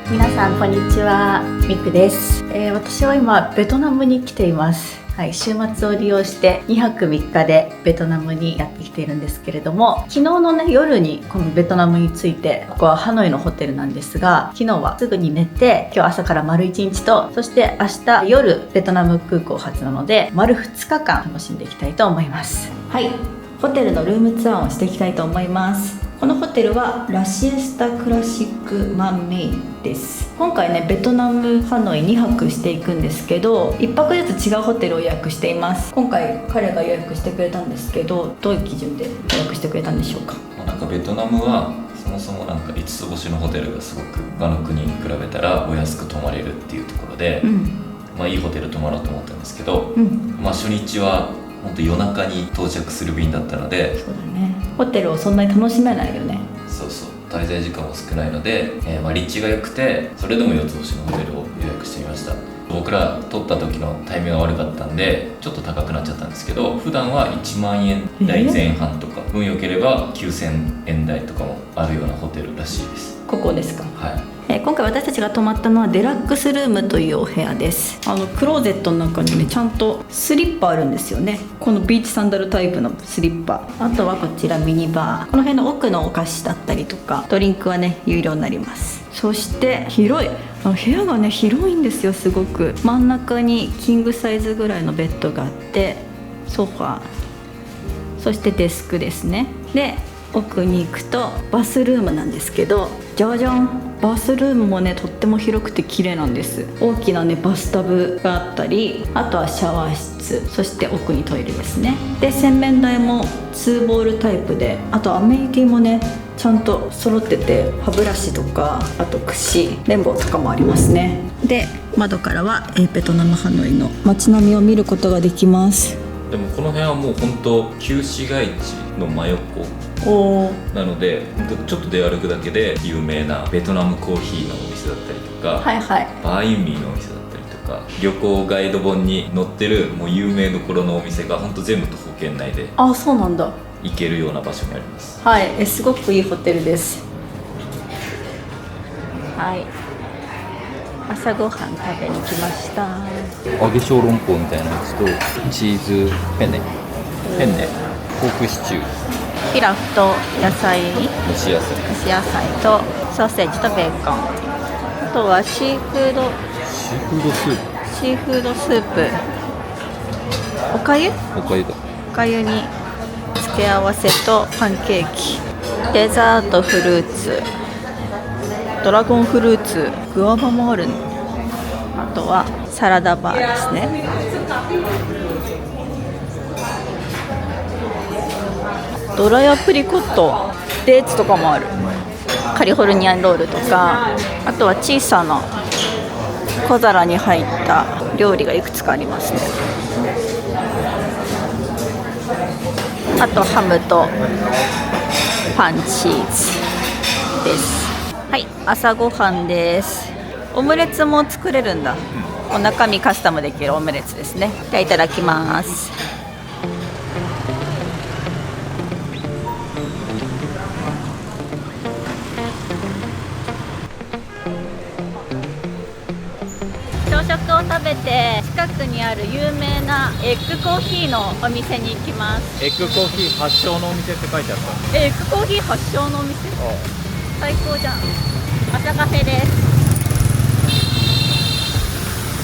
皆さんこんにちは、ミクです。私は今ベトナムに来ています。はい、週末を利用して2泊3日でベトナムにやってきているんですけれども、昨日のね夜にこのベトナムに着いて、ここはハノイのホテルなんですが、昨日はすぐに寝て、今日朝から丸1日と、そして明日夜ベトナム空港発なので丸2日間楽しんでいきたいと思います。はい、ホテルのルームツアーをしていきたいと思います。このホテルはラシエスタクラシックマンメインです。今回ねベトナムハノイ2泊していくんですけど、1泊ずつ違うホテルを予約しています。今回彼が予約してくれたんですけど、どういう基準で予約してくれたんでしょうか。なんかベトナムはそもそもなんか5つ星のホテルがすごく他の国に比べたらお安く泊まれるっていうところで、いいホテル泊まろうと思ったんですけど、初日は本当夜中に到着する便だったので、そうだね、ホテルをそんなに楽しめないよね。そう滞在時間も少ないので、立地が良くて、それでも4つ星のホテルを予約してみました。僕ら取った時のタイミングが悪かったんでちょっと高くなっちゃったんですけど、普段は1万円台前半とか、運良ければ9000円台とかもあるようなホテルらしいです。ここですか。はい。今回私たちが泊まったのはデラックスルームというお部屋です。クローゼットの中にねちゃんとスリッパあるんですよね。このビーチサンダルタイプのスリッパ、あとはこちらミニバー、この辺の奥のお菓子だったりとか、ドリンクはね有料になります。そして広い、部屋がね広いんですよ。すごく真ん中にキングサイズぐらいのベッドがあって、ソファー、そしてデスクですね。で奥に行くとバスルームなんですけど、じゃじゃん、バスルームもねとっても広くて綺麗なんです。大きなねバスタブがあったり、あとはシャワー室、そして奥にトイレですね。で洗面台も2ボールタイプで、あとアメニティもねちゃんと揃ってて、歯ブラシとか、あと櫛、綿棒とかもありますね。で窓からはベトナムハノイの街並みを見ることができます。でもこの辺はもう本当旧市街地の真横なので、ちょっと出歩くだけで有名なベトナムコーヒーのお店だったりとか、バーインミーのお店だったりとか、旅行ガイド本に載ってるもう有名どころのお店が本当全部徒歩圏内でそうなんだ、行けるような場所にあります。はい、すごくいいホテルです。はい、朝ごはん食べに来ました。揚げ小籠包みたいなやつとチーズペンネポークシチュー、ピラフと野菜、蒸し野菜とソーセージとベーコン、あとはシーフードスープ、おかゆに付け合わせとパンケーキ、デザートフルーツ、ドラゴンフルーツ、グアバもあるの。あとはサラダバーですね。ドライアプリコット、デーツとかもある。カリフォルニアンロールとか、あとは小さな小皿に入った料理がいくつかありますね。あとハムとパンチーズです。はい、朝ごはんです。オムレツも作れるんだ。中身カスタムできるオムレツですね。じゃあいただきます。朝食を食べて近くにある有名なエッグコーヒーのお店に行きます。エッグコーヒー発祥のお店って書いてあった。エッグコーヒー発祥のお店、最高じゃん。朝カフェです。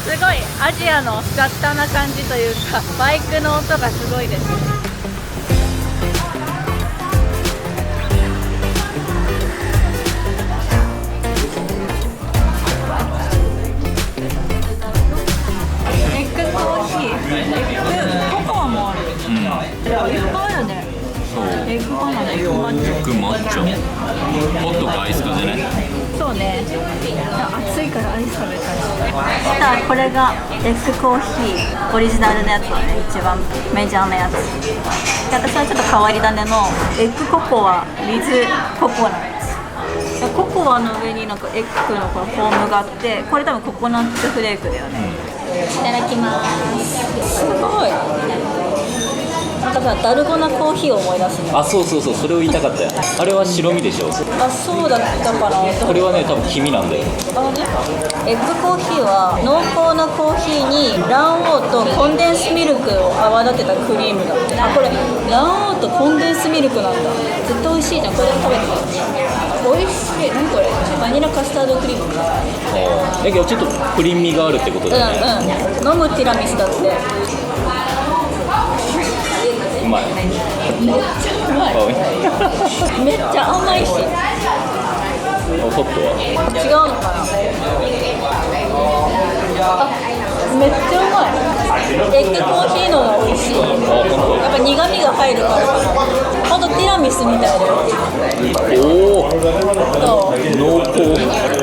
すごいアジアの雑多な感じというか、バイクの音がすごいです。エッグコーヒー、エッグココアもある。いっぱいあるね。エッグバナナ、エッグマッチョ、エッグマッチョ、ホットかアイスかじゃない。そうね、暑いからアイス食べたいし。じゃあこれがエッグコーヒーオリジナルのやつだね、一番メジャーなやつ。で私はちょっと変わり種のエッグココア with ココナッツ。ココアの上になんかエッグのこのフォームがあって、これ多分ココナッツフレークだよね。いただきます。すごい、なんかさ、ダルゴナコーヒーを思い出すんだ。あ、そうそうそう、それを言いたかったよ。あれは白身でしょ。あ、そうだったかな。これはね、多分黄身なんだよ。エッグコーヒーは濃厚なコーヒーに卵黄とコンデンスミルクを泡立てたクリームだって。あ、これ卵黄とコンデンスミルクなんだ。絶対美味しいじゃん。これ食べてみる。美味しい。何これ、バニラカスタードクリーム。だけどちょっとプリン味があるってことだよね。飲むティラミスだって。うまい。めっちゃうまい。めっちゃ甘いし。ホットは違うのかな。あ、めっちゃうまい。エッグコーヒーのが美味しい。やっぱ苦味が入るからかな。ほんとティラミスみたいだよ。おお、濃厚。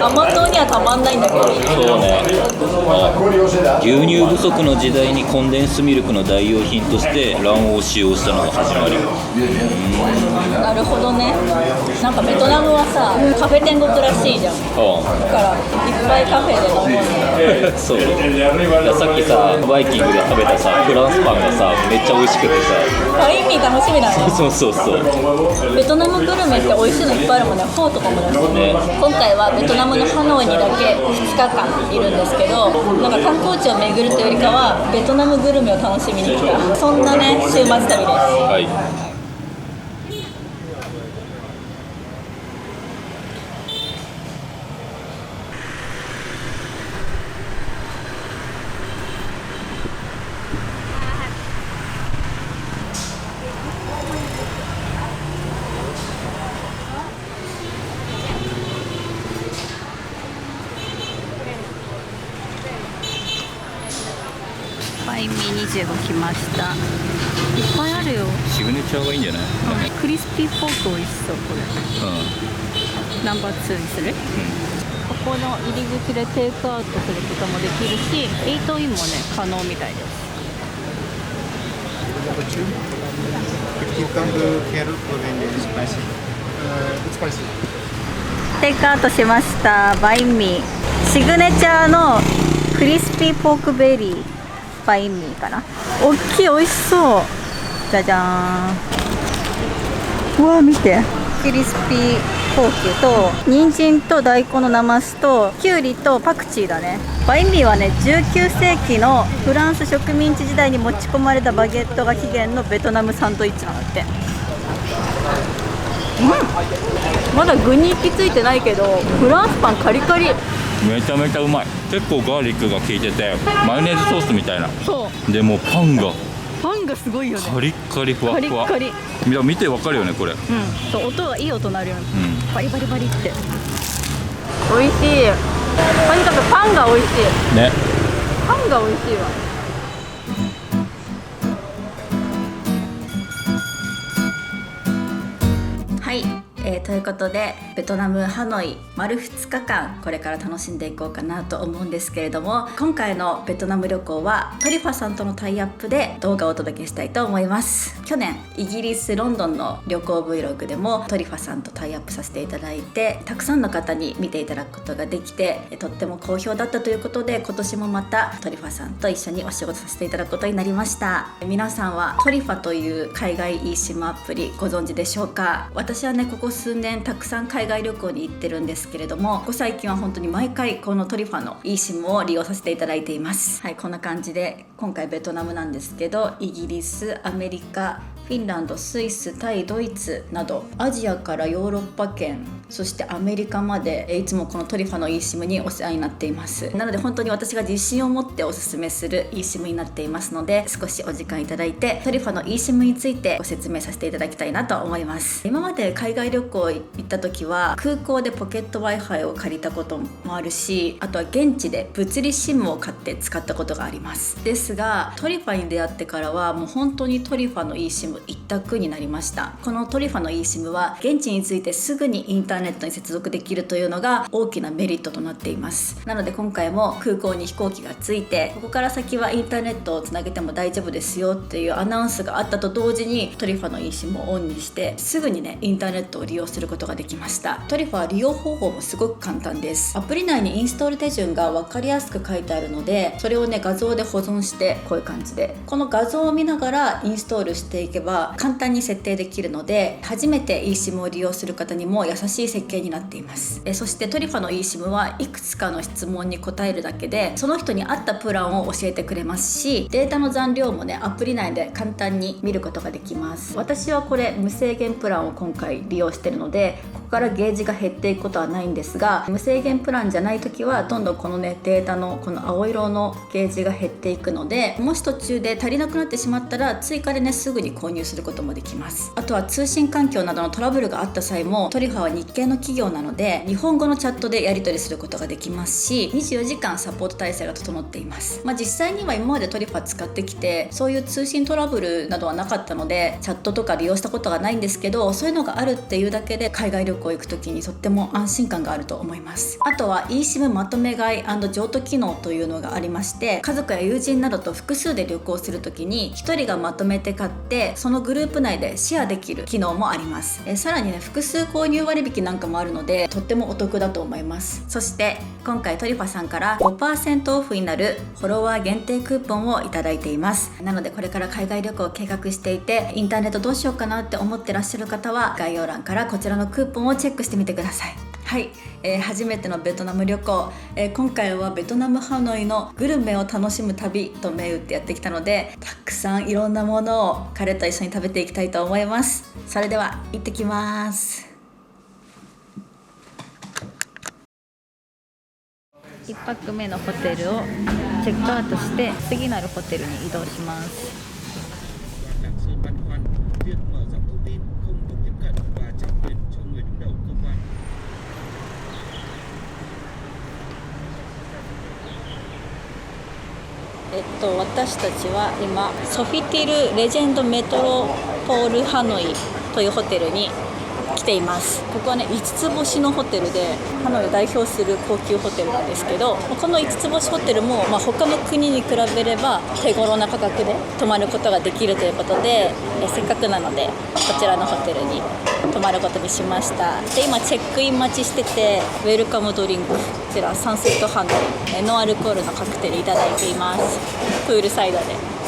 甘党にはたまんないんだけど。そうね。牛乳不足の時代にコンデンスミルクの代用品として卵黄を使用したのが始まり。なるほどね。なんかベトナムはさ、カフェ天国らしいじゃん。だからいっぱいカフェで飲もうね。そう。さっきさ、バイキングで食べたさ、フランスパンがさ、めっちゃ美味しくてさ。あ、意味楽しみだね。そうそうそう。ベトナムグルメって美味しいのいっぱいあるもんね。フォーとかもだしね。今回はベトナムのハノイにだけ2日間いるんですけど、なんか観光地を巡るというよりかはベトナムグルメを楽しみに来た、そんなね週末旅です。はい。バインミー25来ました。いっぱいあるよ。シグネチャーがいいんじゃない？クリスピーポーク美味しそう。これ、ナンバー2にする？ここの入り口でテイクアウトすることもできるし、イートインもね可能みたいです。テイクアウトしました。バインミーシグネチャーのクリスピーポークベリーバインミーかな。大きい、美味しそう。じゃじゃーん。うわ、見て、クリスピーポークと人参と大根のなますときゅうりとパクチーだね。バインミーはね、19世紀のフランス植民地時代に持ち込まれたバゲットが起源のベトナムサンドイッチなんだって。まだ具に行き着いてないけど、フランスパンカリカリ。めちゃめちゃうまい。結構ガーリックが効いてて、マヨネーズソースみたいな。そうでもパンがすごいよね。カリッカリふわふわ。カリッカリ。見てわかるよねこれ。そう、音がいい音鳴るよね。バリバリバリって。美味しい。とにかくパンが美味しいね。パンが美味しいわ。はい、ということでベトナムハノイ丸2日間これから楽しんでいこうかなと思うんですけれども、今回のベトナム旅行はトリファさんとのタイアップで動画をお届けしたいと思います。去年イギリスロンドンの旅行 Vlog でもトリファさんとタイアップさせていただいて、たくさんの方に見ていただくことができてとっても好評だったということで、今年もまたトリファさんと一緒にお仕事させていただくことになりました。皆さんはトリファという海外 eSIM アプリご存知でしょうか？私はね、ここ数年たくさん海外旅行に行ってるんですけれども、ここ最近は本当に毎回このトリファの eSIM を利用させていただいています。はい、こんな感じで今回ベトナムなんですけど、イギリス、アメリカ、フィンランド、スイス、タイ、ドイツなどアジアからヨーロッパ圏、そしてアメリカまでいつもこのトリファの eSIM にお世話になっています。なので本当に私が自信を持っておすすめする eSIM になっていますので、少しお時間いただいてトリファの eSIM についてご説明させていただきたいなと思います。今まで海外旅行行った時は空港でポケット Wi-Fi を借りたこともあるし、あとは現地で物理 SIM を買って使ったことがあります。ですがトリファに出会ってからはもう本当にトリファの eSIM 一択になりました。このトリファの eSIM は現地についてすぐにインターネットに接続できるというのが大きなメリットとなっています。なので今回も空港に飛行機が着いて、ここから先はインターネットをつなげても大丈夫ですよっていうアナウンスがあったと同時にトリファの eSIM をオンにしてすぐにねインターネットを利用することができました。トリファは利用方法もすごく簡単です。アプリ内にインストール手順が分かりやすく書いてあるので、それをね画像で保存して、こういう感じでこの画像を見ながらインストールしていけばは簡単に設定できるので、初めて eSIM を利用する方にも優しい設計になっています。そしてトリファの eSIM はいくつかの質問に答えるだけでその人に合ったプランを教えてくれますし、データの残量もねアプリ内で簡単に見ることができます。私はこれ無制限プランを今回利用しているので、ここからゲージが減っていくことはないんですが、無制限プランじゃない時はどんどんこのねデータのこの青色のゲージが減っていくので、もし途中で足りなくなってしまったら追加でねすぐに購入することもできます。あとは通信環境などのトラブルがあった際も、トリファは日系の企業なので日本語のチャットでやり取りすることができますし、24時間サポート体制が整っています。実際には今までトリファ使ってきてそういう通信トラブルなどはなかったので、チャットとか利用したことがないんですけど、そういうのがあるっていうだけで海外旅行行く時にとっても安心感があると思います。あとは eSIM まとめ買い&譲渡機能というのがありまして、家族や友人などと複数で旅行する時に1人がまとめて買ってそのグループ内でシェアできる機能もあります。さらにね複数購入割引なんかもあるのでとってもお得だと思います。そして今回トリファさんから 5% オフになるフォロワー限定クーポンをいただいています。なのでこれから海外旅行を計画していてインターネットどうしようかなって思ってらっしゃる方は、概要欄からこちらのクーポンをチェックしてみてください。はい、初めてのベトナム旅行、今回はベトナムハノイのグルメを楽しむ旅と銘打ってやってきたので、たくさんいろんなものを彼と一緒に食べていきたいと思います。それでは行ってきます。1泊目のホテルをチェックアウトして次なるホテルに移動します。私たちは今ソフィティルレジェンドメトロポールハノイというホテルに来ています。ここはね5つ星のホテルでハノイを代表する高級ホテルなんですけど、この5つ星ホテルも、他の国に比べれば手頃な価格で泊まることができるということで、せっかくなのでこちらのホテルに泊まることにしました。で今チェックイン待ちしてて、ウェルカムドリンク、こちらサンセットハノイノンアルコールのカクテルいただいています。プールサイドで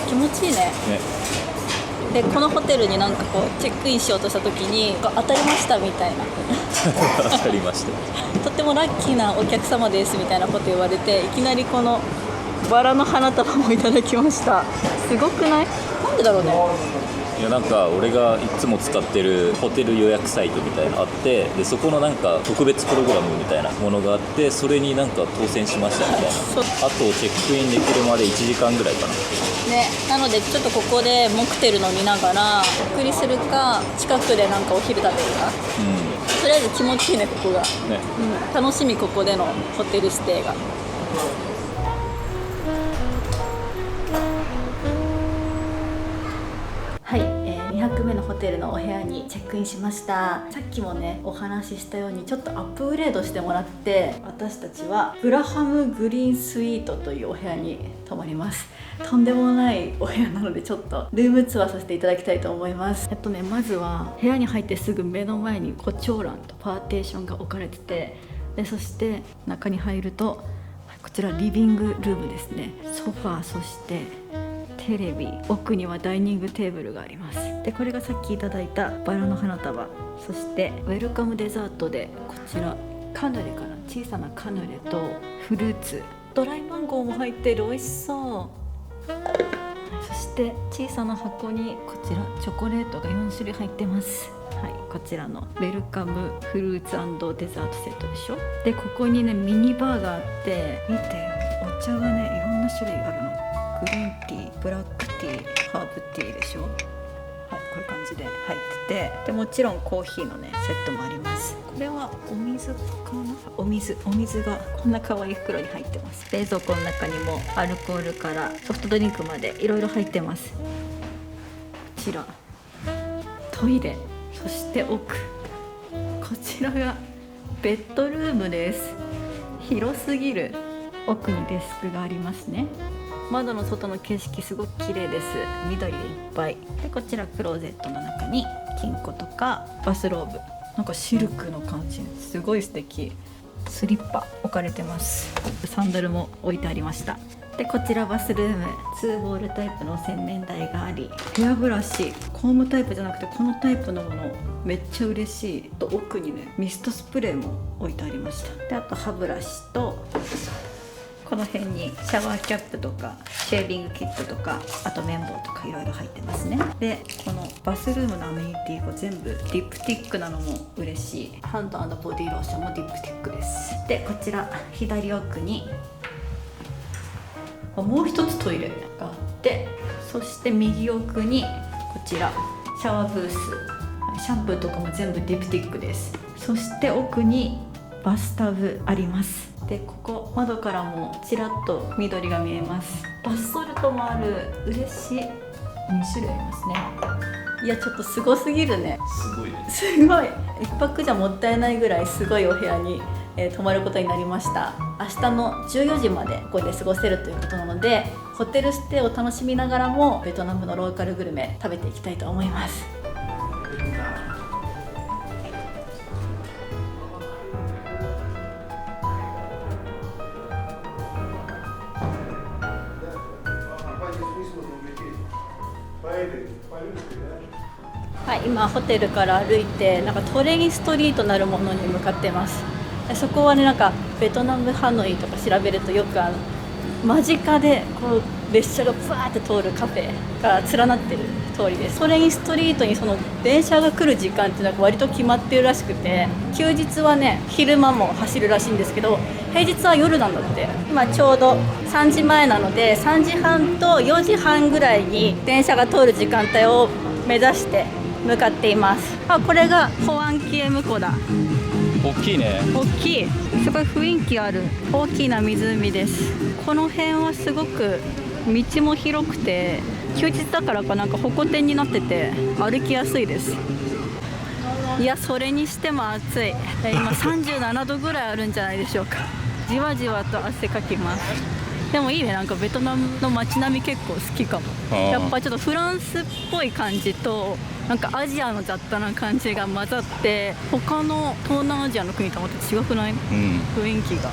気持ちいいね。でこのホテルになんかこうチェックインしようとした時に当たりましたみたいな当たりましたとってもラッキーなお客様ですみたいなこと言われて、いきなりこのバラの花束もいただきました。すごくない？なんでだろうね。いやなんか俺がいつも使ってるホテル予約サイトみたいなのあって、でそこのなんか特別プログラムみたいなものがあって、それになんか当選しましたみたいなあとチェックインできるまで1時間ぐらいかなね。なのでちょっとここでモクテル飲みながらゆっくりするか、近くでなんかお昼食べるか、とりあえず気持ちいいねここが、ね。楽しみ、ここでのホテルステイが。はい、2泊目のホテルのお部屋にチェックインしました。さっきもねお話ししたようにちょっとアップグレードしてもらって、私たちはブラハムグリーンスイートというお部屋に泊まります。とんでもないお部屋なのでちょっとルームツアーさせていただきたいと思います。まずは部屋に入ってすぐ目の前にコチョウランとパーテーションが置かれてて、でそして中に入るとこちらリビングルームですね。ソファー、そしてテレビ、奥にはダイニングテーブルがあります。でこれがさっきいただいたバラの花束、そしてウェルカムデザートでこちらカヌレかな、小さなカヌレとフルーツ、ドライマンゴーも入ってる、美味しそう。そして小さな箱にこちらチョコレートが4種類入ってます。はい、こちらのウェルカムフルーツ&デザートセットでしょ。でここにねミニバーがあって、見てよ、お茶がねいろんな種類あるの。グリーンティー、ブラックティー、ハーブティーでしょ。はい、こういう感じで入ってて、でもちろんコーヒーのねセットもあります。これはお水かな、お水がこんな可愛い袋に入ってます。冷蔵庫の中にもアルコールからソフトドリンクまでいろいろ入ってます。こちらトイレ、そして奥、こちらがベッドルームです。広すぎる。奥にデスクがありますね。窓の外の景色すごく綺麗です。緑でいっぱいで、こちらクローゼットの中に金庫とかバスローブ、なんかシルクの感じ、すごい素敵。スリッパ置かれてます。サンダルも置いてありました。でこちらバスルーム、2ボールタイプの洗面台があり、ヘアブラシ、こコームタイプじゃなくてこのタイプのものめっちゃ嬉しい。と奥にねミストスプレーも置いてありました。であと歯ブラシとこの辺にシャワーキャップとかシェービングキットとかあと綿棒とかいろいろ入ってますね。でこのバスルームのアメニティが全部ディップティックなのも嬉しい。ハンド&ボディローションもディップティックです。でこちら左奥にもう一つトイレがあって、そして右奥にこちらシャワーブース、シャンプーとかも全部ディップティックです。そして奥にバスタブあります。でここ窓からもちらっと緑が見えます。バスソルトもある。嬉しい。2種類ありますね。いやちょっとすごすぎるね。すごいね。すごい。一泊じゃもったいないぐらいすごいお部屋に、泊まることになりました。明日の14時までここで過ごせるということなので、ホテルステイを楽しみながらもベトナムのローカルグルメ食べていきたいと思います。はい、今ホテルから歩いてなんかトレインストリートなるものに向かってます。そこはねなんかベトナムハノイとか調べるとよく間近でこう列車がブワーって通るカフェが連なってる通りです。トレインストリートにその電車が来る時間ってなんか割と決まってるらしくて、休日はね昼間も走るらしいんですけど平日は夜なんだって。今ちょうど3時前なので3時半と4時半ぐらいに電車が通る時間帯を目指して向かっています。これがホアンキエム湖だ。大きいね。大きい。すごい雰囲気ある大きな湖です。この辺はすごく道も広くて休日だからかなんか歩行天になってて歩きやすいです。いやそれにしても暑い。今37度ぐらいあるんじゃないでしょうか。じわじわと汗かきます。でもいいね。なんかベトナムの街並み結構好きかも。やっぱちょっとフランスっぽい感じとなんかアジアの雑多な感じが混ざって他の東南アジアの国とはまた違くない、雰囲気が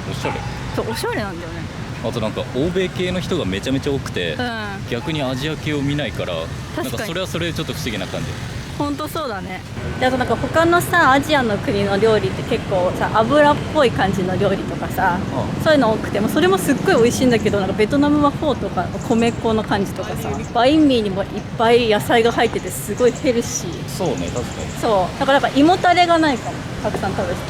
おしゃれ。そうおしゃれなんだよね。あとなんか欧米系の人がめちゃめちゃ多くて、逆にアジア系を見ないからなんかそれはそれでちょっと不思議な感じ。ほんとそうだね。であとなんか他のさアジアの国の料理って結構さ油っぽい感じの料理とかさ、そういうの多くてもそれもすっごい美味しいんだけど、なんかベトナムはフォーとか米粉の感じとかさバインミーにもいっぱい野菜が入っててすごいヘルシー。そうね、確かに。そうだからやっぱ胃もたれがないかも。たくさん食べて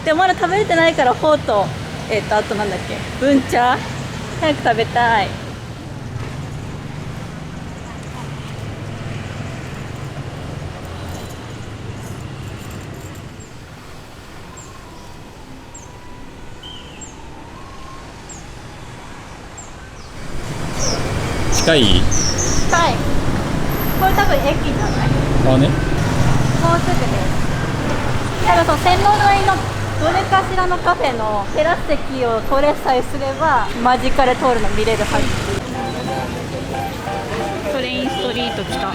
でもまだ食べれてないからフォーとあとなんだっけブンチャー早く食べたい。近い？近い。これ多分駅じゃない？あね。もうすぐです。だからその線路沿いのどれかしらのカフェのテラス席を取れさえすれば間近で通るの見れるはず。トレインストリート来た。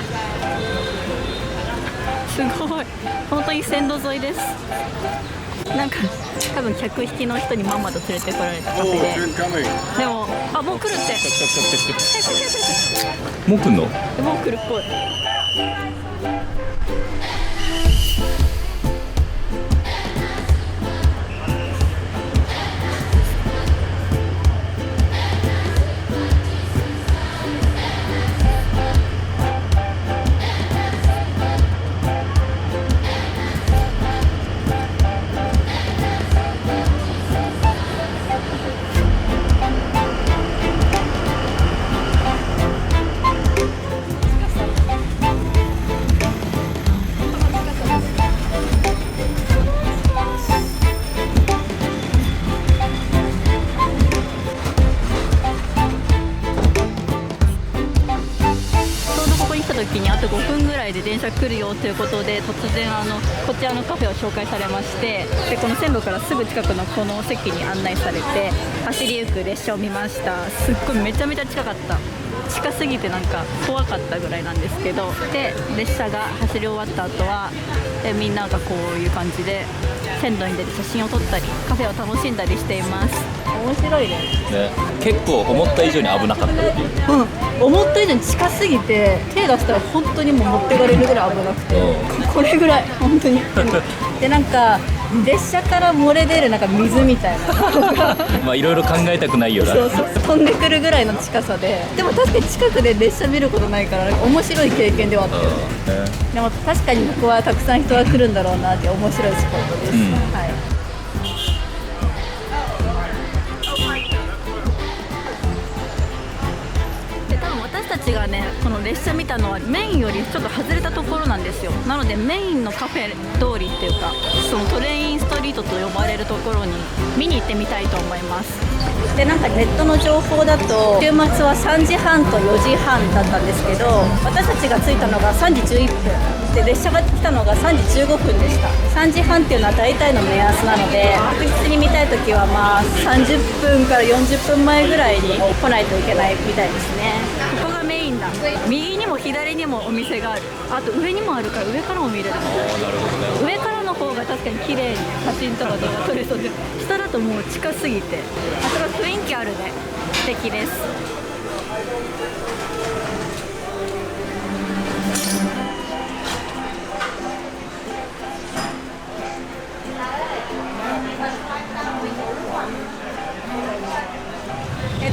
すごい本当に線路沿いです。なんか多分客引きの人にまんまと連れてこられたカフェで、でももう来るって。もう来んの？もう来るっぽい。時にあと5分ぐらいで電車来るよということで突然こちらのカフェを紹介されまして、でこの線路からすぐ近くのこの席に案内されて走りゆく列車を見ました。すっごいめちゃめちゃ近かった。近すぎてなんか怖かったぐらいなんですけど、で列車が走り終わった後はみんながこういう感じで線路に出て写真を撮ったりカフェを楽しんだりしています。面白いです、ね、結構思った以上に危なかったっていう。思った以上に近すぎて手出したら本当にもう持ってかれるぐらい危なくて、これぐらい本当にでなんか列車から漏れ出るなんか水みたいなまあいろいろ考えたくないよな。そう飛んでくるぐらいの近さで、でも確かに近くで列車見ることないから面白い経験ではあったよね。でも確かにここはたくさん人が来るんだろうなって面白いスポットです、はい。私たちがねこの列車見たのはメインよりちょっと外れたところなんですよ。なのでメインのカフェ通りっていうか、そのトレインストリートと呼ばれるところに見に行ってみたいと思います。でなんかネットの情報だと週末は3時半と4時半だったんですけど、私たちが着いたのが3時11分で列車が来たのが3時15分でした。3時半っていうのは大体の目安なので、確実に見たいときはまあ30分から40分前ぐらいに来ないといけないみたいですね。ここがメインだ。右にも左にもお店がある。あと上にもあるから上からも見れる。上からの方が確かに綺麗に写真とか動画撮れそうで、下だともう近すぎて、それは雰囲気あるね。素敵です。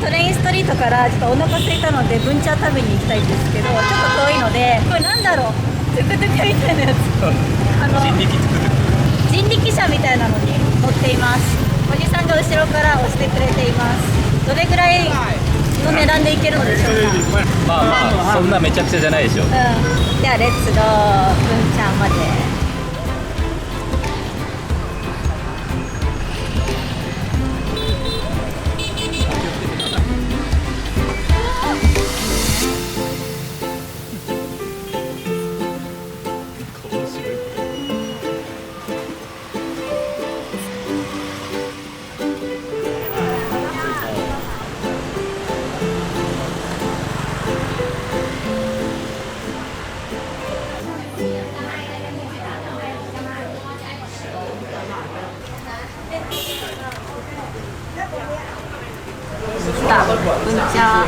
トレインストリートからちょっとお腹空いたのでブンチャー食べに行きたいんですけど、ちょっと遠いので、これなんだろう、トゥクトゥクみたいなやつ人力車みたいなのに乗っています。おじさんが後ろから押してくれています。どれぐらいの値段で行けるのでしょうか。まあまあそんなめちゃくちゃじゃないでしょ。ではレッツゴーブンチャーまで。ブンチャ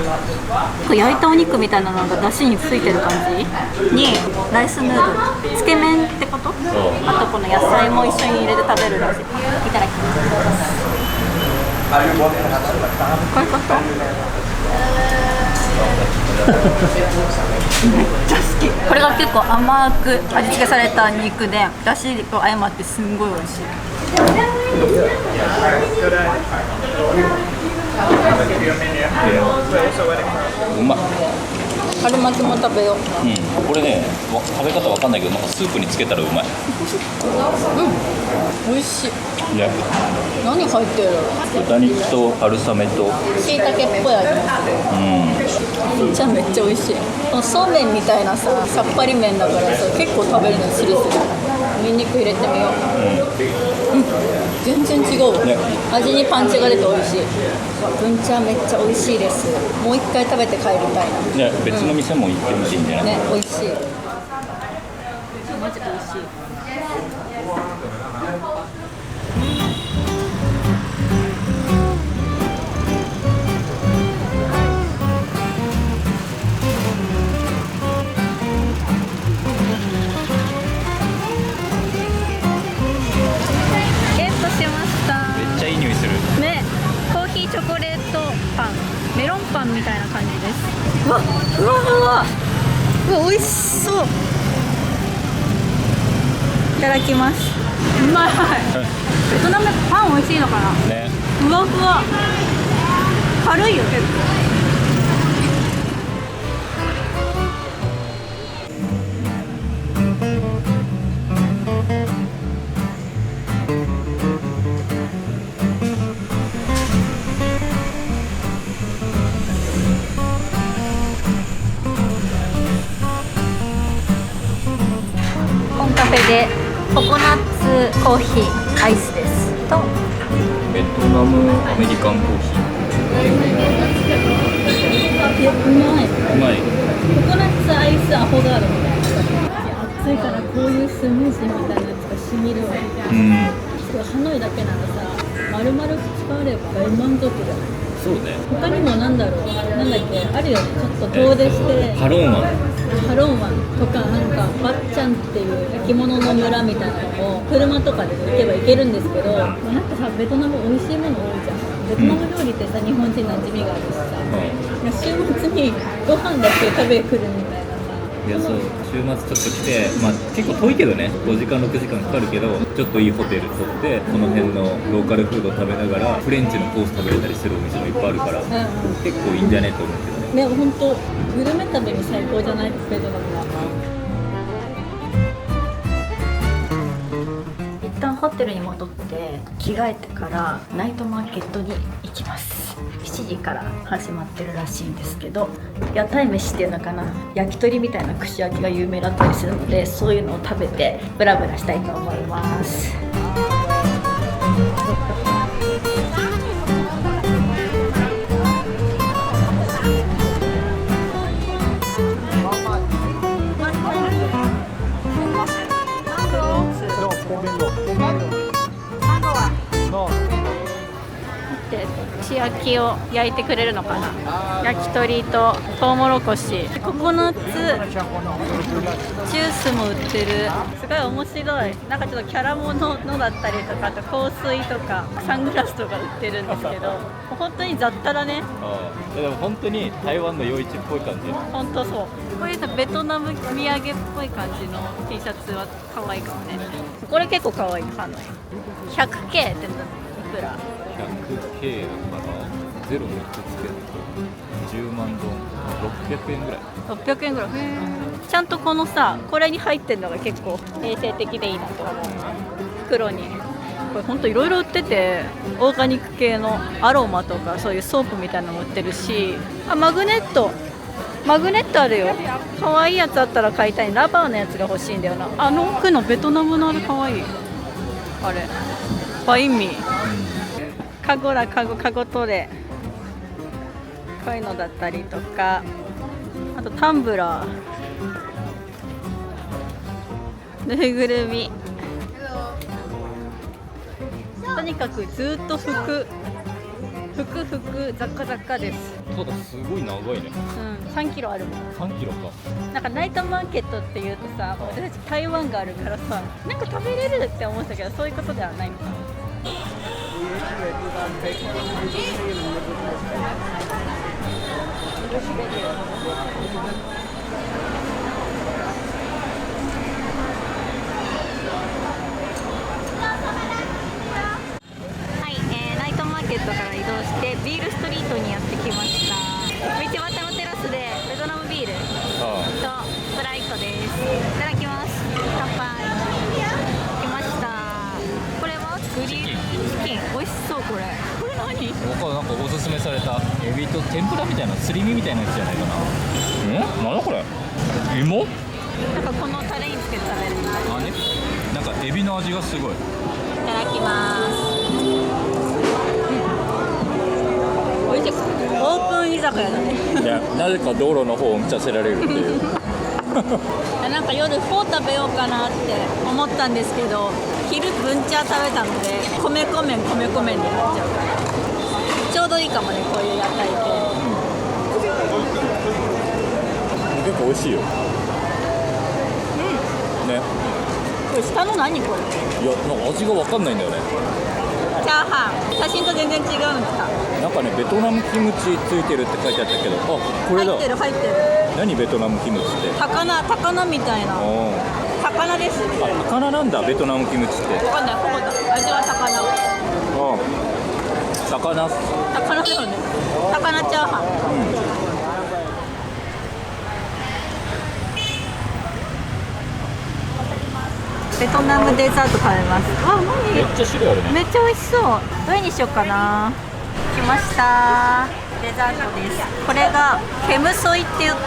ー、焼いたお肉みたいなのが出汁についてる感じにライスヌードル、つけ麺ってこと？あとこの野菜も一緒に入れて食べるらしい。いただきます。こういうこと？めっちゃ好き。これが結構甘く味付けされた肉で、だしと相まってすんごい美味しい。うまい。春巻きも食べよう。これね、食べ方わかんないけど、なんかスープにつけたらうまい。美味しい。ね、何入ってる？豚肉と春雨と椎茸っぽい味もする。じゃあめっちゃ美味しい。このそうめんみたいなさ、さっぱり麺だからさ、結構食べるのスリスリ。ニンニク入れてみよう。全然違う、ね、味にパンチが出て美味しい。ブンチャーめっちゃ美味しいです。もう一回食べて帰りたいな。ね、別の店も行ってみていいんじゃない？ね、美味しい。マジで美味しい。チョコレートパン、メロンパンみたいな感じです。うわ、ふわふわ。うわ、美味しそう。いただきます。うまい。ベトナムパン美味しいのかな。ね。ふわふわ。軽いよ結構。カフェでココナッツコーヒーアイスですとベトナムアメリカンコーヒー。うまい。うまい。ココナッツアイスアフォガードみたいな。暑いからこういうスムージーみたいなやつがしみるわ。すごいハノイだけならさ、丸々2日あれば大満足だよ。そうね。他にもなんだろう、なんだっけ、あるよね、ちょっと遠出して、ハロン湾とか、なんかばっちゃんっていう焼き物の村みたいなのを車とかで行けば行けるんですけど、なんかさ、ベトナム美味しいもの多いじゃん。ベトナム料理ってさ、日本人馴染みがあるしさ、週末にご飯だけ食べに来るみたいなさ。いや、そう、週末ちょっと来て、結構遠いけどね、5時間6時間かかるけど、ちょっといいホテル取ってこの辺のローカルフードを食べながらフレンチのコース食べれたりするお店もいっぱいあるから、結構いいんじゃねと思うけどね。でも本当グルメ食べに最高じゃない、ベトナムは。一旦ホテルに戻って着替えてからナイトマーケットに行きます。7時から始まってるらしいんですけど、屋台飯っていうのかな、焼き鳥みたいな串焼きが有名だったりするので、そういうのを食べてブラブラしたいと思います。串焼きを焼いてくれるのかな。焼き鳥とトウモロコシ、ココナッツジュースも売ってる。すごい面白い。なんかちょっとキャラものだったりとか、あと香水とかサングラスとか売ってるんですけど、本当に雑多だね。でも本当に台湾の夜市っぽい感じ。本当そう。こういうさ、ベトナム土産っぽい感じの T シャツは可愛いかもね。これ結構可愛い。ハノイ 100K っていくら？ 100K かな。ゼロ3つつけると10万ドン、600円ぐらい。600円ぐらい。ちゃんとこのさ、これに入ってるのが結構衛生的でいいなと思う。袋にこれほんといろいろ売ってて、オーガニック系のアロマとかそういうソープみたいなのも売ってるし、マグネットあるよ。可愛いやつあったら買いたい。ラバーのやつが欲しいんだよな。あの奥のベトナムのあれ可愛い。あれバインミー、カゴトレ、こういうのだったりとか、あとタンブラー、ぬいぐるみ、とにかくずっと服雑貨です。ただすごい長いね。3キロあるもん。3キロか。なんかナイトマーケットっていうとさ、私たち台湾があるからさ、なんか食べれるって思ってたけど、そういうことではないのかな。ナイトマーケットから移動してビールストリートにやってきました。道端のテラスでベトナムビールとスプライトです。いただきます。乾杯。来ました。これはグリルチキン、美味しそう。これ何？僕はなんかおすすめされたエビと天ぷらみたいな、すり身みたいなやつじゃないかな。なんだこれ？芋？なんかこのタレにつけて食べる。なんかエビの味がすごい。いただきます。美味しい。オープン居酒屋だね。いや、なぜか道路の方を見させられるっていう。なんか夜フォー食べようかなって思ったんですけど、昼ブンチャー食べたので米粉麺になっちゃうから、ちょうどいいかもね、こういう屋台系。結構美味しいよ。ね。これ下の何これ？いや、なんか味が分かんないんだよね。チャーハン。写真と全然違うんですか？なんかね、ベトナムキムチついてるって書いてあったけど、これだ。入ってる。何ベトナムキムチって？高菜みたいな。魚です。魚なんだ、ベトナムキムチって。わかんない。味は魚。魚だよね。魚チャーハン。ベトナムデザート食べます。何？めっちゃ種類あるね。めっちゃ美味しそう。どれにしようかな。来ました。デザートです。これがケムソイって言って、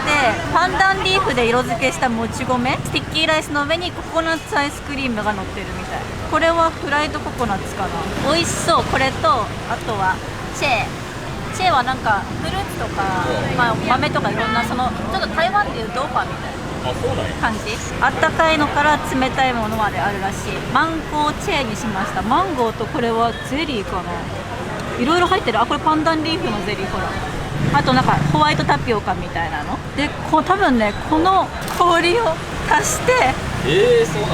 パンダンリーフで色付けしたもち米、スティッキーライスの上にココナッツアイスクリームが乗ってるみたい。これはフライドココナッツかな。美味しそう。これと、あとはチェーはなんかフルーツとか、豆とかいろんな、そのちょっと台湾でいうドーファーみたいな感じ。あったかいのから冷たいものまであるらしい。マンゴーチェーにしました。マンゴーとこれはゼリーかな。いろいろ入ってる。あ、これパンダンリーフのゼリー、ほら。あとなんかホワイトタピオカみたいなので、多分ね、この氷を足してそうなん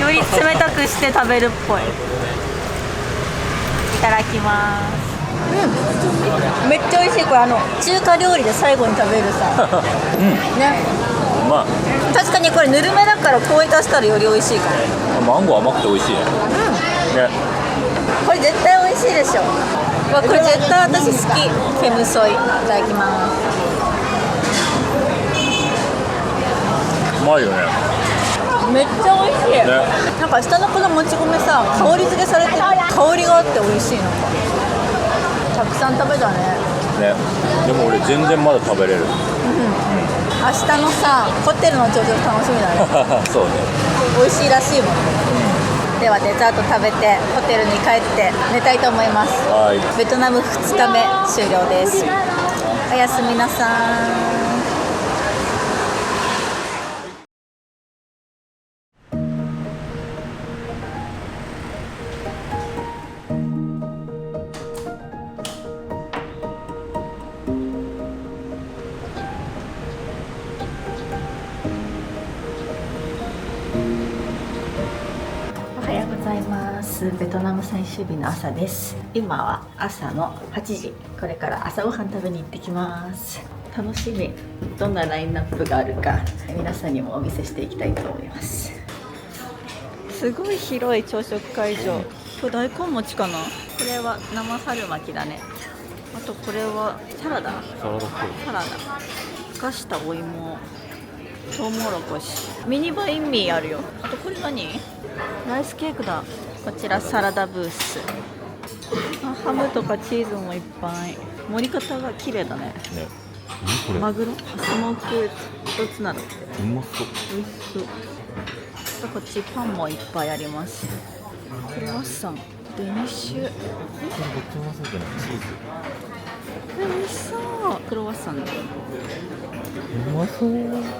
だ。より冷たくして食べるっぽい。いただきます。めっちゃ美味しい。これ中華料理で最後に食べるさね。まあ確かにこれぬるめだから氷足したらより美味しいかも。マンゴー甘くて美味しいね。これ絶対美味しいでしょ。これ絶対私好き。ケムソイ。いただきます。うまいよね。めっちゃ美味しい、なんか下のこのもち米さ、香り付けされてて香りがあって美味しい。なんかたくさん食べたね。でも俺全然まだ食べれる。明日のさ、ホテルの朝食楽しみだねそうね。美味しいらしいもん。ではデザート食べてホテルに帰って寝たいと思います。ベトナム2日目終了です。おやすみなさい。ベトナム最終日の朝です。今は朝の8時。これから朝ごはん食べに行ってきます。楽しみ。どんなラインナップがあるか皆さんにもお見せしていきたいと思います。すごい広い朝食会場。これ大根餅かな。これは生春巻きだね。あとこれはサラダ。サラダ。ふかしたお芋、トウモロコシ、ミニバインミーあるよ。あとこれ何？ライスケークだ。こちらサラダブース。ハムとかチーズもいっぱい。盛り方が綺麗だね。マグロ、スモーク一つなのって。うまそう。美味しそう。あとこっちパンもいっぱいあります。クロワッサン、デニッシュ。どっちもそうじゃない？チーズ。美味しそう。クロワッサンで。うまそう。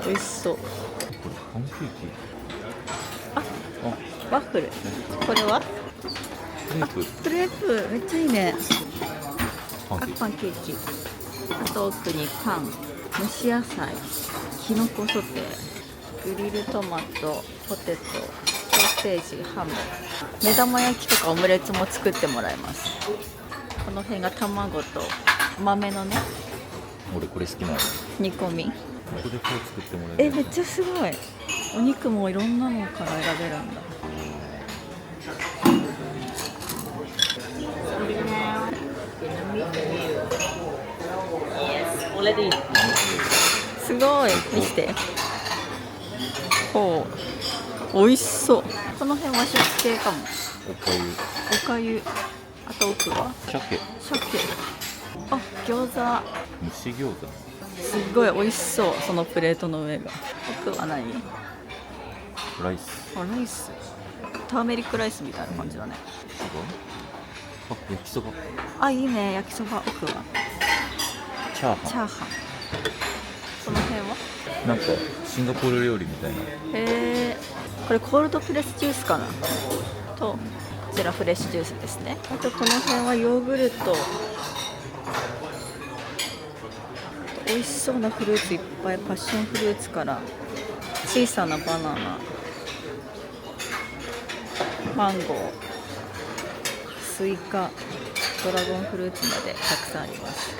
美味しそう。パンケーキ。ワッフル。これはクレープ。めっちゃいいね。パンケーキ。あと奥にパン、蒸し野菜、きのこソテー、グリルトマト、ポテト、ソーセージ、ハム、目玉焼きとかオムレツも作ってもらいます。この辺が卵と豆のね。俺これ好きなの。煮込み。ここでこう作ってもらえる。めっちゃすごい。お肉もいろんなのから選べるんだ。すごい。見せて。ほう、美味しそう。この辺和食系かも。おかゆ。あと奥は鮭。あ、餃子。蒸し餃子。すごい美味しそう。そのプレートの上が。奥は何？ライス。ライス。ターメリックライスみたいな感じだね。焼きそば。いいね。焼きそば。奥はチャーハン。その辺はなんかシンガポール料理みたいな。これコールドプレスジュースかな。とこちらフレッシュジュースですね。あとこの辺はヨーグルト。美味しそうなフルーツいっぱい。パッションフルーツから小さなバナナ、マンゴー、スイカ、ドラゴンフルーツまでたくさんあります。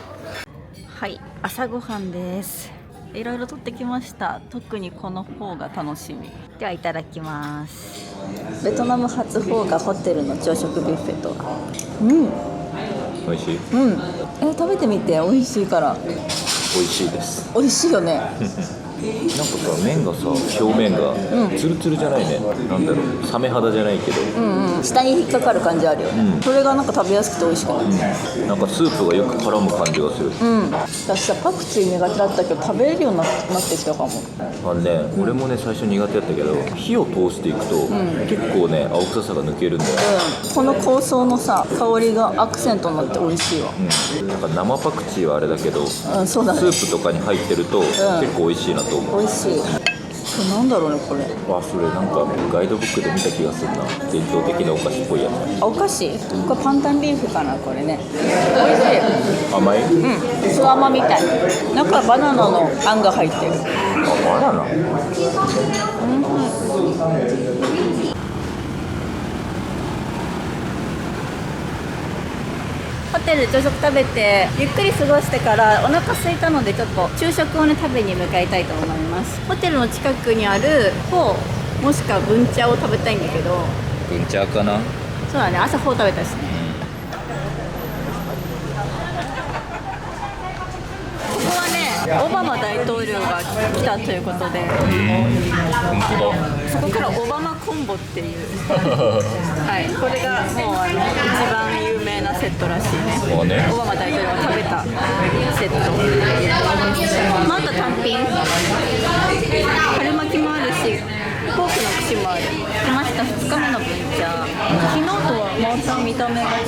はい、朝ごはんです。いろいろ取ってきました。特にこの方が楽しみ。ではいただきます。ベトナム初フォーがホテルの朝食ビュッフェと。美味しい。食べてみて。美味しいから。美味しいです。美味しいよね。なんかさ、麺がさ、表面がツルツルじゃないね。なんだろう、サメ肌じゃないけど、下に引っかかる感じあるよね。それがなんか食べやすくて美味しくない？なんかスープがよく絡む感じがする。私さ、パクチー苦手だったけど食べれるようになってきたかも。俺もね、最初苦手だったけど、火を通していくと、結構ね、青臭さが抜けるんだよ。この香草のさ、香りがアクセントになって美味しいわ。なんか生パクチーはあれだけど、そうだね。スープとかに入ってると、結構美味しいなと思う。美味しい。なんだろうねこれ。わ、それなんかガイドブックで見た気がするな。伝統的なお菓子っぽいやつ。お菓子？これパンタンビーフかなこれね。美味しい。甘い？巣甘みたい。中バナナのあんが入ってる。あ、バナナ？ホテル朝食食べてゆっくり過ごしてからお腹空いたのでちょっと昼食をね食べに向かいたいと思います。ホテルの近くにあるフォーもしくはブンチャを食べたいんだけど。ブンチャーかな。そうだね、朝フォー食べたしね。ここはねオバマ大統領が来たということで、本当だ。そこからオバマコンボっていうはい、これがもう一番有名なセットらしいね。そうね。オバマ大統領が食べたセット。また単品春巻きもあるしポークの串もある。来ました、2日目のブンチャー。昨日とはまた見た目が違う。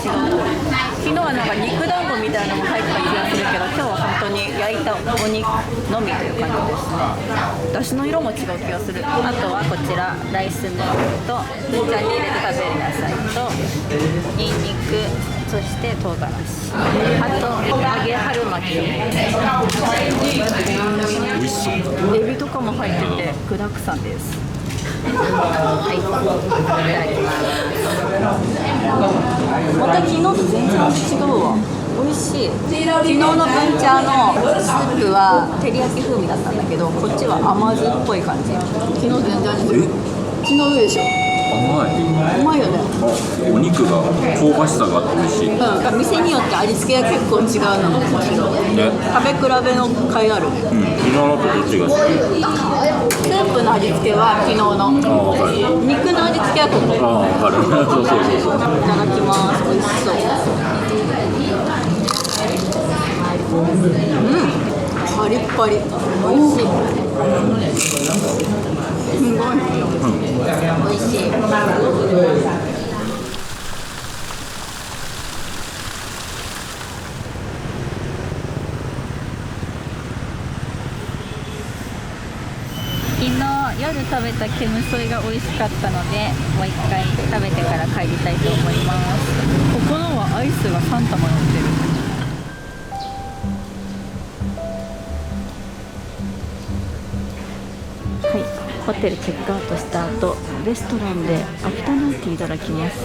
昨日はなんか肉団子みたいなのも入った気がするけど、今日は本当に焼いたお肉のみという感じですね。だしの色も違う気がする。あとはこちらライスムールとブンチャーに入れて食べる野菜とニンニク、そして唐辛子、あと揚げ春巻き、美味しそう。エビとかも入ってて具だくさんです。はい、いただきます。また昨日と全然味違うわ。美味しい。昨日のブンチャーのスープは照り焼き風味だったんだけど、こっちは甘酢っぽい感じ。昨日全然味違う。昨日上でしょ。甘い。うまいよね。お肉が香ばしさがあって美味しい。店によって味付けが結構違うのも面白い。ね。食べ比べの甲斐ある。昨日のとどっちが好き？スープの味付けは昨日の。肉の味付けはここ。分かる。そうそうそうそう。いただきます。美味しそう。パリッパリ。美味しい。すごい。美味しい。昨日夜食べたケムソイが美味しかったので、もう一回食べてから帰りたいと思います。ここのはアイスが3玉乗ってる。はい、ホテルチェックアウトした後、レストランでアフタヌーンティーいただきます。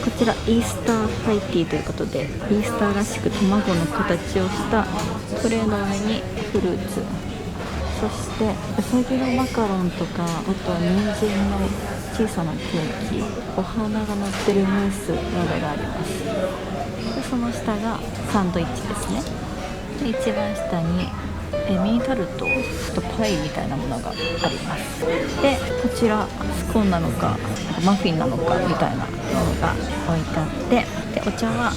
こちらイースターファイティーということで、イースターらしく卵の形をしたトレーの上にフルーツ、そしてうさぎのマカロンとか、あとは人参の小さなケーキ、お花が乗ってるムースなどがあります。でその下がサンドイッチですね。で一番下にミニタルトとパイみたいなものがあります。でこちらスコーンなのかマフィンなのかみたいなものが置いてあって、でお茶は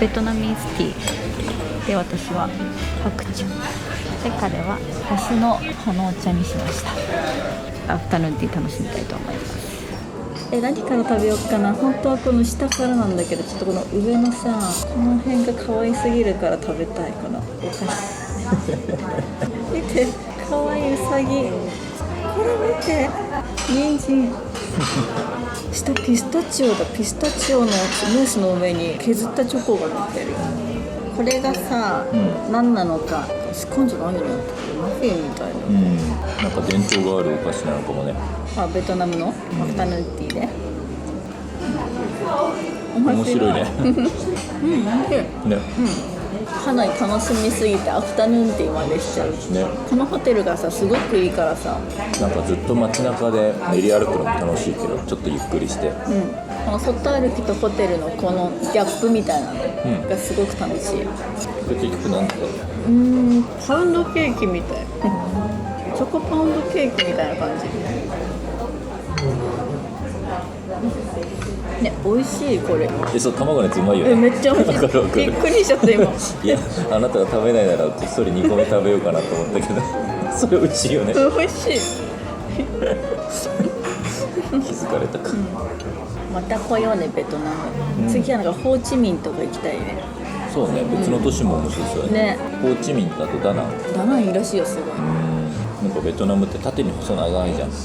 ベトナミーズティーで、私は白茶で、彼はハスの葉のお茶にしました。アフタヌーンティー楽しみたいと思います。何から食べようかな。本当はこの下からなんだけど、ちょっとこの上のさ、この辺が可愛すぎるから食べたい。このお菓子見て、可愛いウサギ。これ見て、人参下ピスタチオだ。ピスタチオのムースの上に削ったチョコが乗ってる。これがさ、何なのか。スコーンじゃないよね。マフィンみたいな。なんか伝統があるお菓子なのかもね。ベトナムのアフタヌーンティーで。面白いね。美味しい。ね。かなり楽しみすぎてアフタヌーンティーまでしちゃう。ね。このホテルがさ、すごくいいからさ。なんかずっと街中で練り歩くのも楽しいけど、ちょっとゆっくりして。この外歩きとホテルのこのギャップみたいなのがすごく楽しい。これ結局なんだろう。パウンドケーキみたい。チョコパウンドケーキみたいな感じ。ね、美味しいこれ。そう、卵のやつうまいよね。めっちゃ美味しい。びっくりしちゃった今。いや、あなたが食べないならこっそり2個目食べようかなと思ったけどそれ美味しいよね。美味しい。気づかれたか。また来ようね、ベトナム。次はなんかホーチミンとか行きたいね。そうね、別の都市も面白そうだね。ホーチミンとあとダナン。ダナンいいらしいよ、すごい。なんかベトナムって縦に細長いじゃん、だ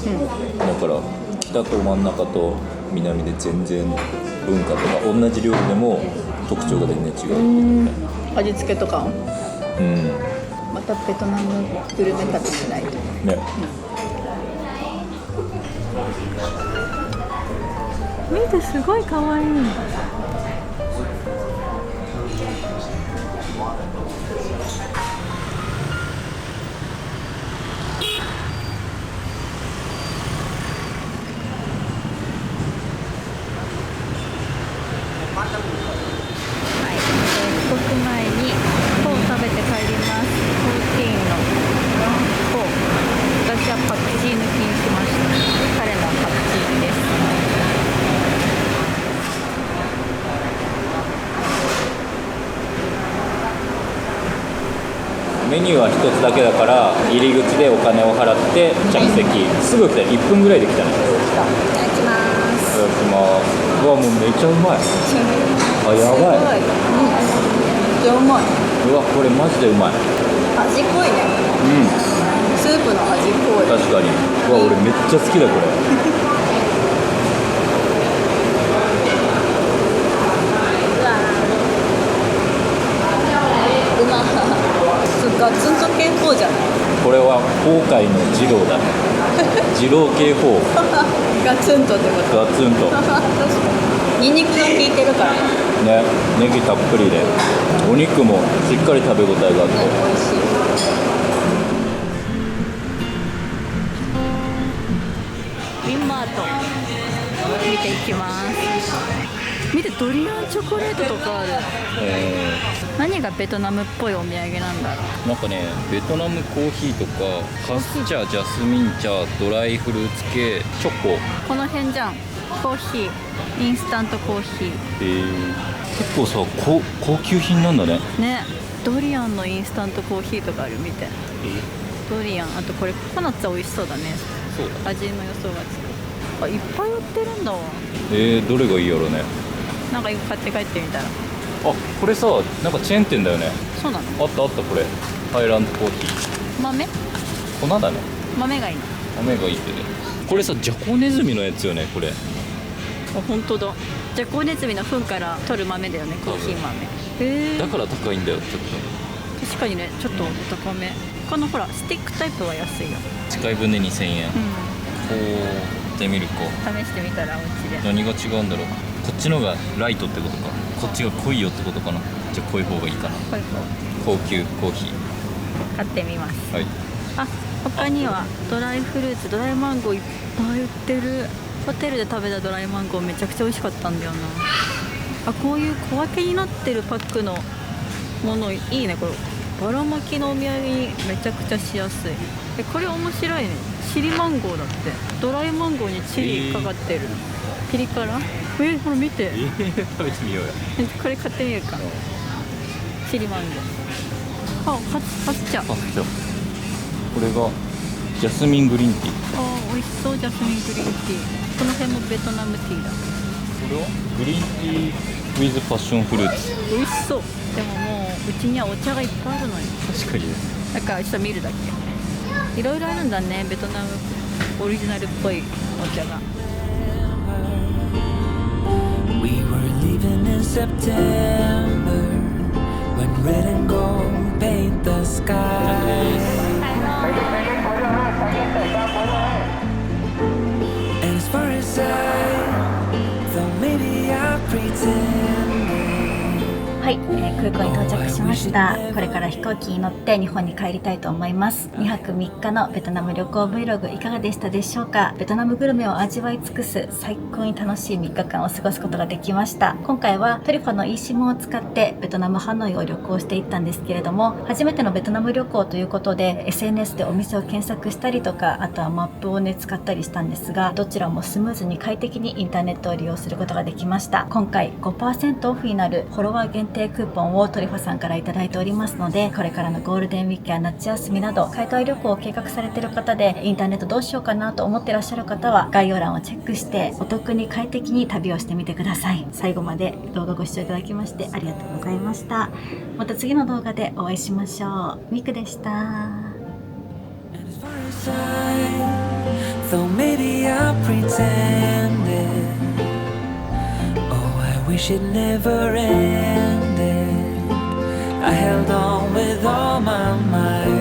から北と真ん中と南で全然文化とか同じ料理でも特徴が全然違う。味付けとかまたベトナムグルメ旅しないとね。見てすごい可愛い。帰国前にフォーを食べて帰ります。プロテインのフォー。私はパクチー抜きにしました。彼のはパクチーです。メニューは一つだけだから入り口でお金を払って着席、すぐ来た。1分ぐらいで来たね。いただきます。いただきます。うわ、もうめっちゃうまい。あ、やばい。めっちゃうまい。うわ、これマジでうまい。味濃いね。スープの味濃い。確かに。うわ、俺めっちゃ好きだこれ。ガツンと系フォーじゃない。これは航海の二郎だね。二郎系フォー。ガツンとってこと。ガツンと。確かに。ニンニクが効いてるからね。ネギたっぷりで、お肉もしっかり食べ応えがあって、美味しい。ウィンマート見ていきます。見て、ドリアンチョコレートとかある。何がベトナムっぽいお土産なんだろう。なんかね、ベトナムコーヒーとかカス茶、ジャスミン茶、ドライフルーツ系、チョコ、この辺じゃん。コーヒー、インスタントコーヒー。結構さ、高級品なんだね。ね、ドリアンのインスタントコーヒーとかある。見て、ドリアン。あとこれココナッツは美味しそうだね。そうだ、味の予想がつく。あ、いっぱい売ってるんだわ。どれがいいやろね。なんか買って帰ってみたら。あ、これさ、なんかチェーン店だよね。そうなの。あったあった。これハイランドコーヒー。豆粉だね。豆がいいの。豆がいいってね。これさ、ジャコネズミのやつよね、これ。あ、本当だ。ジャコネズミの糞から取る豆だよね、コーヒー豆。だから高いんだよ、ちょっと。確かにね、ちょっと高め。このほらスティックタイプは安いよ。使い分で2000円。こうやってみるか。試してみたらお家で。何が違うんだろう。こっちのがライトってことか。こっちが濃いよってことかな。じゃあ濃い方がいいかな。濃い方。高級コーヒー買ってみます。はい。あ、他にはドライフルーツ、ドライマンゴーいっぱい売ってる。ホテルで食べたドライマンゴーめちゃくちゃ美味しかったんだよな。あ、こういう小分けになってるパックのものいいね。こればらまきのお土産にめちゃくちゃしやすい。これ面白いね。チリマンゴーだって。ドライマンゴーにチリかかってる。ピリ辛。ほら見て。食べてみようよ。これ買ってみるか。チリマンゴー。あ、パスチャ。これがジャスミングリーンティー。あ、美味しそう。ジャスミングリーンティー。この辺もベトナムティーだ。これはグリーンティー with パッションフルーツ。美味しそう。でももううちにはお茶がいっぱいあるのよ。確かに。だからちょっと見るだけ。いろいろあるんだね、ベトナムオリジナルっぽいお茶が。We were leaving in September when red and gold paint the sky. And as far as I thought maybe I pretended. はい、空港に到着しました。これから飛行機に乗って日本に帰りたいと思います。2泊3日のベトナム旅行 Vlog いかがでしたでしょうか。ベトナムグルメを味わい尽くす最高に楽しい3日間を過ごすことができました。今回はトリファの eSIM を使ってベトナムハノイを旅行していったんですけれども、初めてのベトナム旅行ということで SNS でお店を検索したりとか、あとはマップをね使ったりしたんですが、どちらもスムーズに快適にインターネットを利用することができました。今回 5% オフになるフォロワー限定クーポンをトリファさんからいただいておりますので、これからのゴールデンウィークや夏休みなど海外旅行を計画されている方でインターネットどうしようかなと思ってらっしゃる方は概要欄をチェックしてお得に快適に旅をしてみてください。最後まで動画ご視聴いただきましてありがとうございました。また次の動画でお会いしましょう。ミクでした。Though maybe I pretended. Oh, I wish it never ended. I held on with all my might.